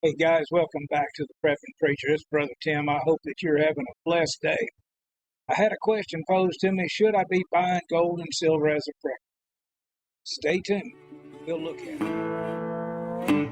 Hey guys, welcome back to the Prepping Preacher. It's Brother Tim. I hope that you're having a blessed day. I had a question posed to me: should I be buying gold and silver as a prep? Stay tuned. We'll look at it.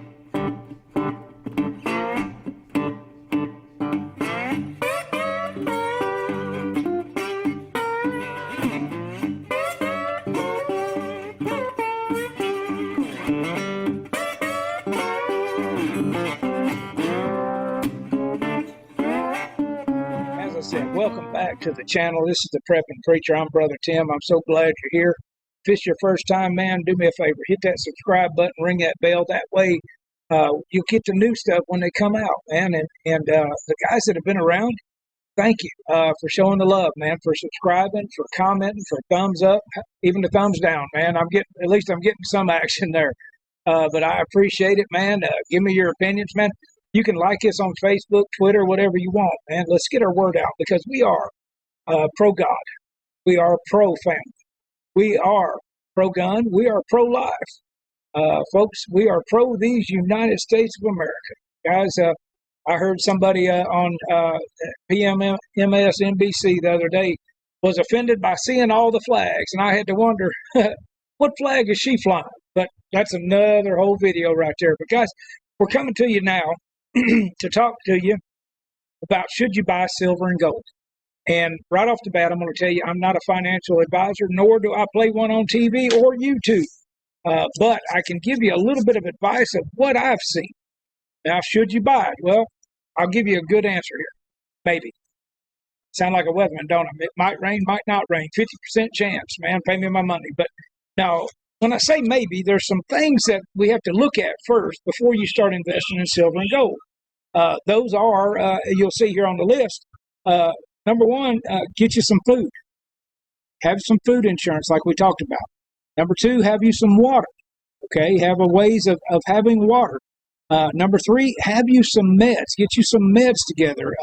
As I said, welcome back to the channel. This is the Prepping Preacher. I'm Brother Tim. I'm so glad you're here. If it's your first time, man, do me a favor. Hit that subscribe button, ring that bell. That way you'll get the new stuff when they come out, man. And the guys that have been around, thank you for showing the love, man, for subscribing, for commenting, for thumbs up, even the thumbs down, man. At least I'm getting some action there. But I appreciate it, man. Give me your opinions, man. You can like us on Facebook, Twitter, whatever you want, man. Let's get our word out because we are pro-God. We are pro-family. We are pro-gun. We are pro-life. Folks, we are pro these United States of America. Guys, I heard somebody on MSNBC the other day was offended by seeing all the flags, and I had to wonder, what flag is she flying? But that's another whole video right there. But guys, we're coming to you now to talk to you about should you buy silver and gold. And right off the bat, I'm going to tell you, I'm not a financial advisor, nor do I play one on TV or YouTube. But I can give you a little bit of advice of what I've seen. Now, should you buy it? Well, I'll give you a good answer here. Maybe. Sound like a weatherman, don't I? It might rain, might not rain. 50% chance, man. Pay me my money. But now, when I say maybe, there's some things that we have to look at first before you start investing in silver and gold. Those are, you'll see here on the list, number one, get you some food. Have some food insurance like we talked about. Number two, have you some water. Okay, have a ways of having water. Number three, have you some meds. Get you some meds together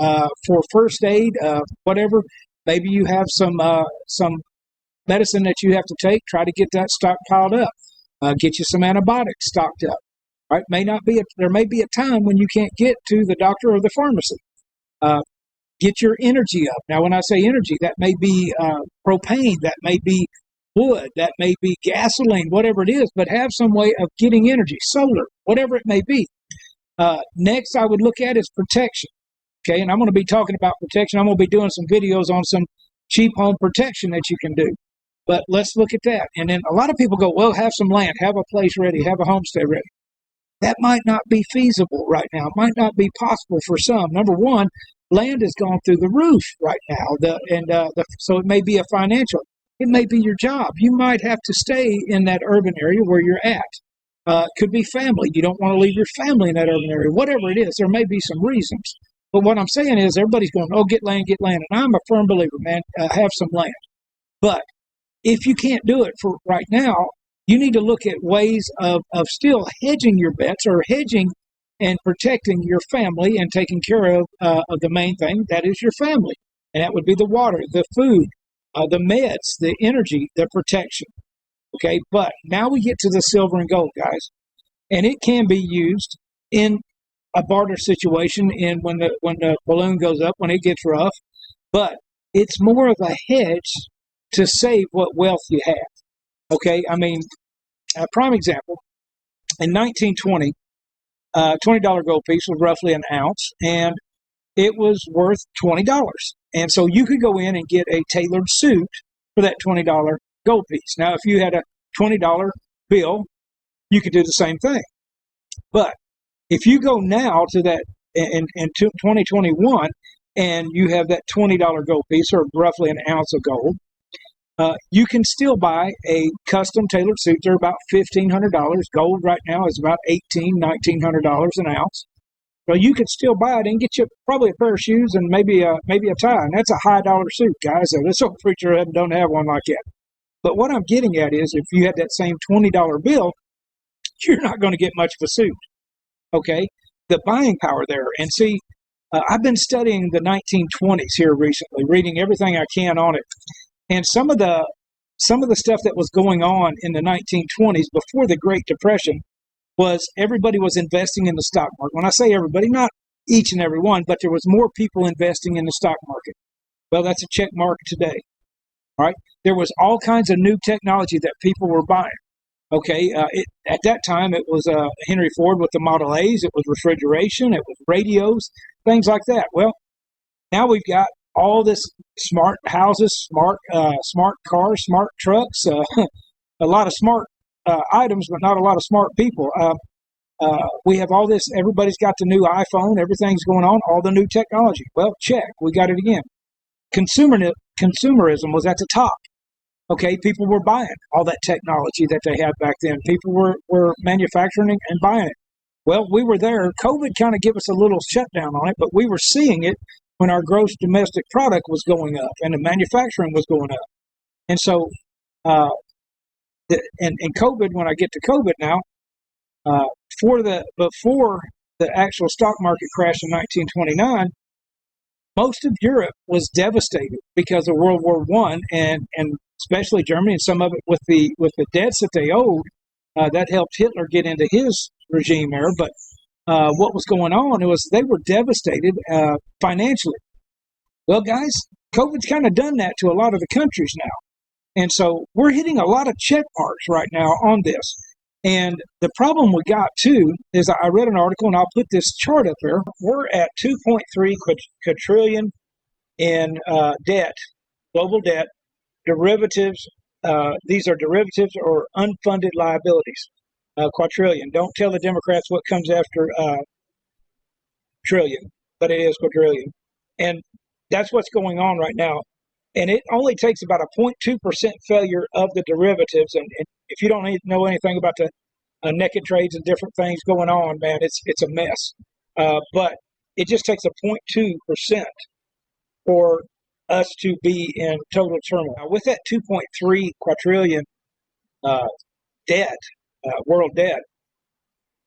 for first aid, whatever. Maybe you have some medicine that you have to take. Try to get that stockpiled up. Get you some antibiotics stocked up. Right? There may be a time when you can't get to the doctor or the pharmacy. Get your energy up. Now, when I say energy, that may be propane, that may be wood, that may be gasoline, whatever it is, but have some way of getting energy, solar, whatever it may be. Next, I would look at is protection. Okay, and I'm going to be talking about protection. I'm going to be doing some videos on some cheap home protection that you can do. But let's look at that. And then a lot of people go, well, have some land, have a place ready, have a homestead ready. That might not be feasible right now. It might not be possible for some. Number one, land has gone through the roof right now. So it may be a financial. It may be your job. You might have to stay in that urban area where you're at. Could be family. You don't want to leave your family in that urban area. Whatever it is, there may be some reasons. But what I'm saying is everybody's going, oh, get land, get land. And I'm a firm believer, man, have some land. But if you can't do it for right now, you need to look at ways of still hedging your bets or hedging and protecting your family and taking care of the main thing, that is your family. And that would be the water, the food, the meds, the energy, the protection. Okay, but now we get to the silver and gold, guys. And it can be used in a barter situation in when the balloon goes up, when it gets rough. But it's more of a hedge to save what wealth you have. Okay, I mean, a prime example, in 1920, $20 gold piece was roughly an ounce, and it was worth $20. And so you could go in and get a tailored suit for that $20 gold piece. Now, if you had a $20 bill, you could do the same thing. But if you go now to that in 2021 and you have that $20 gold piece, or roughly an ounce of gold, you can still buy a custom tailored suit. They're about $1,500. Gold right now is about $1,900 an ounce. So you could still buy it and get you probably a pair of shoes and maybe a tie. And that's a high dollar suit, guys. So this old preacher don't have one like that. But what I'm getting at is if you had that same $20 bill, you're not going to get much of a suit. Okay? The buying power there. And see, I've been studying the 1920s here recently, reading everything I can on it. And some of the stuff that was going on in the 1920s before the Great Depression was everybody was investing in the stock market. When I say everybody, not each and every one, but there was more people investing in the stock market. Well, that's a check mark today. All right. There was all kinds of new technology that people were buying. Okay. At that time, it was Henry Ford with the Model A's. It was refrigeration. It was radios, things like that. Well, now we've got all this smart houses, smart cars, smart trucks, a lot of smart items, but not a lot of smart people. We have all this. Everybody's got the new iPhone. Everything's going on. All the new technology. Well, check. We got it again. Consumerism was at the top. Okay, people were buying all that technology that they had back then. People were manufacturing and buying it. Well, we were there. COVID kind of gave us a little shutdown on it, but we were seeing it when our gross domestic product was going up and the manufacturing was going up. And so, and COVID, when I get to COVID now, before the actual stock market crash in 1929, most of Europe was devastated because of World War I, and especially Germany, and some of it with the debts that they owed. That helped Hitler get into his regime there. But what was going on was they were devastated financially. Well, guys, COVID's kind of done that to a lot of the countries now. And so we're hitting a lot of check marks right now on this. And the problem we got, too, is I read an article, and I'll put this chart up there. We're at 2.3 quadrillion in debt, global debt, derivatives. These are derivatives or unfunded liabilities, quadrillion. Don't tell the Democrats what comes after trillion, but it is quadrillion. And that's what's going on right now. And it only takes about a 0.2% failure of the derivatives. And if you don't know anything about the naked trades and different things going on, man, it's a mess. But it just takes a 0.2% for us to be in total turmoil. Now, with that 2.3 quadrillion debt, world debt,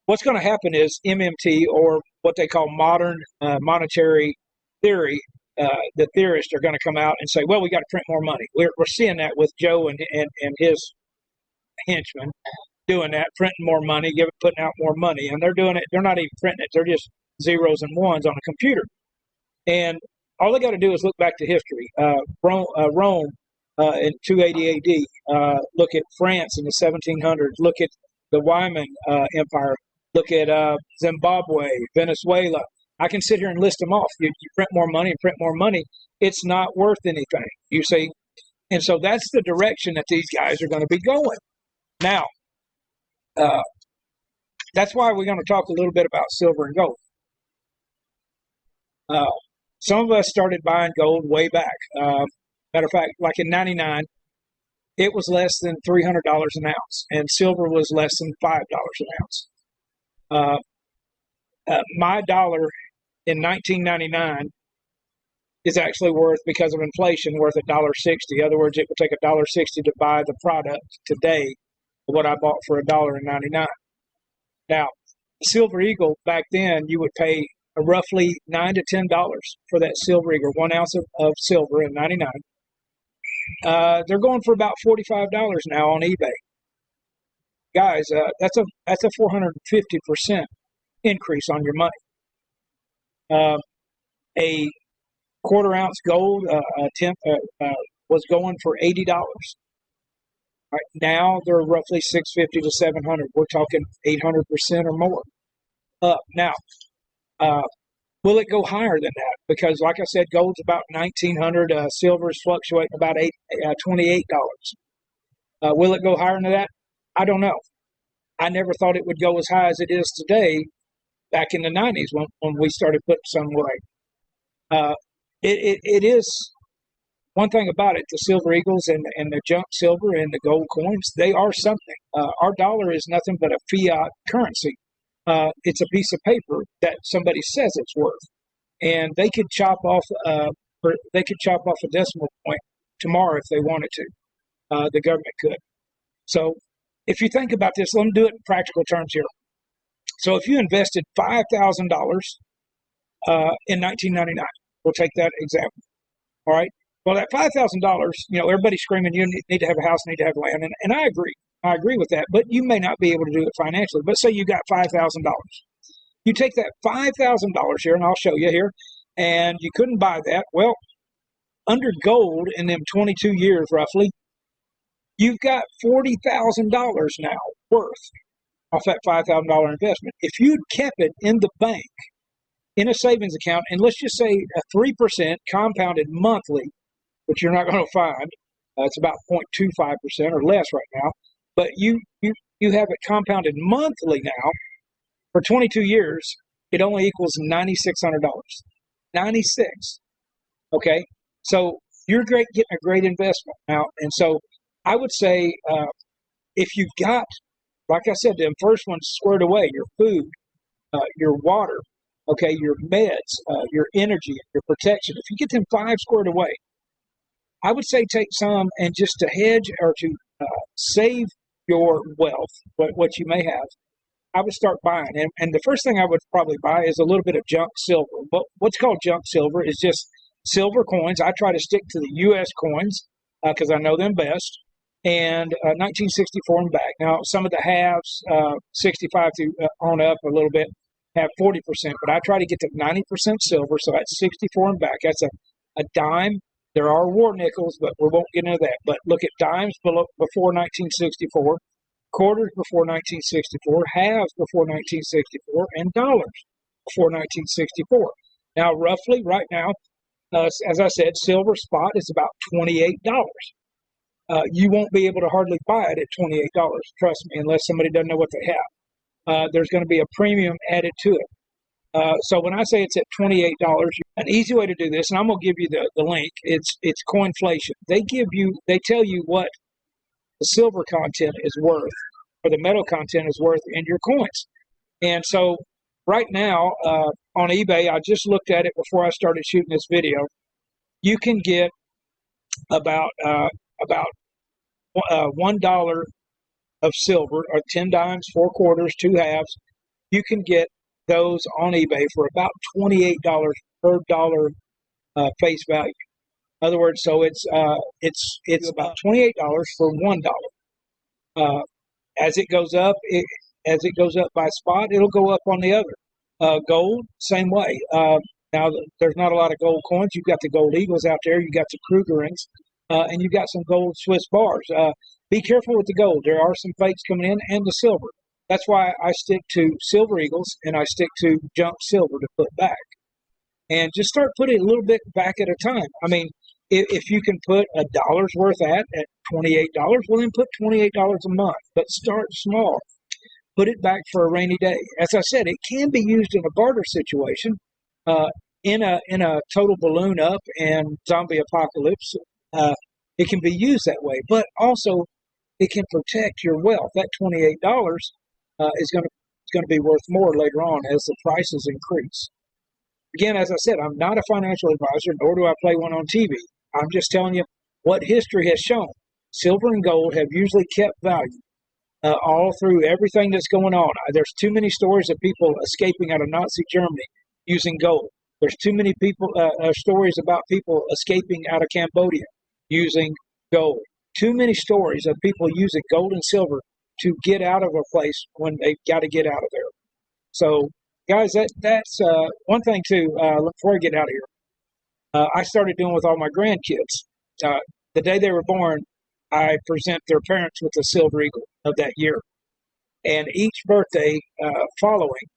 what's going to happen is MMT, or what they call modern monetary theory, the theorists are going to come out and say, well, we got to print more money. We're seeing that with Joe and his henchmen doing that, printing more money, putting out more money. And they're doing it. They're not even printing it. They're just zeros and ones on a computer. And all they got to do is look back to history. Rome in 280 AD. Look at France in the 1700s. Look at the Weimar Empire. Look at Zimbabwe, Venezuela. I can sit here and list them off. You print more money and print more money. It's not worth anything, you see. And so that's the direction that these guys are going to be going. Now, that's why we're going to talk a little bit about silver and gold. Some of us started buying gold way back. Matter of fact, like in 99, it was less than $300 an ounce, and silver was less than $5 an ounce. My dollar in 1999 is actually worth, because of inflation, worth $1.60. In other words, it would take $1.60 to buy the product today of what I bought for $1.99. Now, Silver Eagle, back then, you would pay roughly $9 to $10 for that Silver Eagle, 1 ounce of silver in 99. They're going for about $45 now on eBay. Guys, that's a 450% increase on your money. A quarter ounce gold was going for $80. Right now they're roughly $650 to $700. We're talking 800% or more up. Now, will it go higher than that? Because, like I said, gold's about $1,900. Silver's fluctuating about $28. Will it go higher than that? I don't know. I never thought it would go as high as it is today. Back in the 90s, when we started putting some away, it is one thing about it. The Silver Eagles and the junk silver and the gold coins, they are something. Our dollar is nothing but a fiat currency. It's a piece of paper that somebody says it's worth, and they could chop off a decimal point tomorrow if they wanted to. The government could. So, if you think about this, let me do it in practical terms here. So, if you invested $5,000 in 1999, we'll take that example. All right. Well, that $5,000, everybody's screaming, you need to have a house, need to have land. And I agree. I agree with that. But you may not be able to do it financially. But say you got $5,000. You take that $5,000 here, and I'll show you here, and you couldn't buy that. Well, under gold in them 22 years roughly, you've got $40,000 now worth off that $5,000 investment. If you'd kept it in the bank, in a savings account, and let's just say a 3% compounded monthly, which you're not going to find, it's about 0.25% or less right now, but you have it compounded monthly now for 22 years, it only equals $9,600. 96. Okay, so you're getting a great investment now, and so I would say if you've got, like I said, them first ones squared away, your food, your water, okay, your meds, your energy, your protection. If you get them 5 squared away, I would say take some and just to hedge or to save your wealth, what you may have, I would start buying. And the first thing I would probably buy is a little bit of junk silver. But what's called junk silver is just silver coins. I try to stick to the U.S. coins because I know them best. And 1964 and back. Now, some of the halves, 65 to on up a little bit, have 40%. But I try to get to 90% silver, so that's 64 and back. That's a dime. There are war nickels, but we won't get into that. But look at dimes before 1964. Quarters before 1964, halves before 1964, and dollars before 1964. Now, roughly right now, as I said, silver spot is about $28. You won't be able to hardly buy it at $28, trust me, unless somebody doesn't know what they have. There's going to be a premium added to it. So when I say it's at $28, an easy way to do this, and I'm going to give you the link, it's Coinflation. They tell you what the silver content is worth, or the metal content is worth in your coins. And so right now on eBay, I just looked at it before I started shooting this video. You can get about $1 of silver, or 10 dimes, 4 quarters, 2 halves. You can get those on eBay for about $28 per dollar face value. In other words, so it's about $28 for $1. As it goes up, by spot, it'll go up on the other. Gold, same way. Now there's not a lot of gold coins. You've got the gold eagles out there. You've got the Krugerrands, and you've got some gold Swiss bars. Be careful with the gold. There are some fakes coming in, and the silver. That's why I stick to silver eagles and I stick to junk silver to put back. And just start putting a little bit back at a time. I mean, if you can put $1 worth at $28, well then put $28 a month. But start small. Put it back for a rainy day. As I said, it can be used in a barter situation, in a total balloon up and zombie apocalypse. It can be used that way, but also it can protect your wealth. That $28 is going to be worth more later on as the prices increase. Again, as I said, I'm not a financial advisor, nor do I play one on TV. I'm just telling you what history has shown. Silver and gold have usually kept value all through everything that's going on. There's too many stories of people escaping out of Nazi Germany using gold. There's too many stories about people escaping out of Cambodia using gold. Too many stories of people using gold and silver to get out of a place when they've got to get out of there. So, guys, that's one thing too. Before I get out of here, I started doing with all my grandkids. The day they were born, I present their parents with a silver eagle of that year, and each birthday following,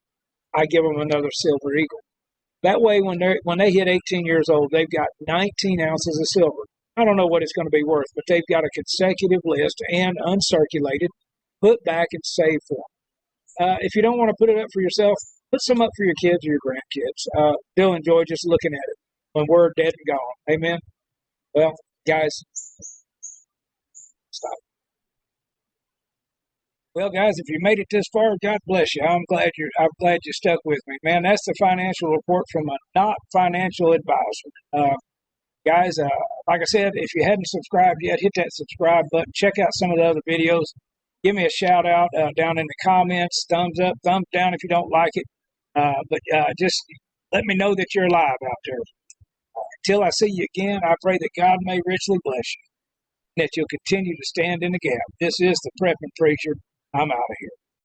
I give them another silver eagle. That way, when they hit 18 years old, they've got 19 ounces of silver. I don't know what it's going to be worth, but they've got a consecutive list and uncirculated, put back and save for them. If you don't want to put it up for yourself, put some up for your kids or your grandkids. They'll enjoy just looking at it when we're dead and gone. Amen. Well, guys, stop. Well, guys, if you made it this far, God bless you. I'm glad you stuck with me, man. That's the financial report from a not financial advisor. Guys, like I said, if you hadn't subscribed yet, hit that subscribe button. Check out some of the other videos. Give me a shout out down in the comments. Thumbs up, thumbs down if you don't like it. But just let me know that you're alive out there. Till I see you again, I pray that God may richly bless you, and that you'll continue to stand in the gap. This is the Prepping Preacher. I'm out of here.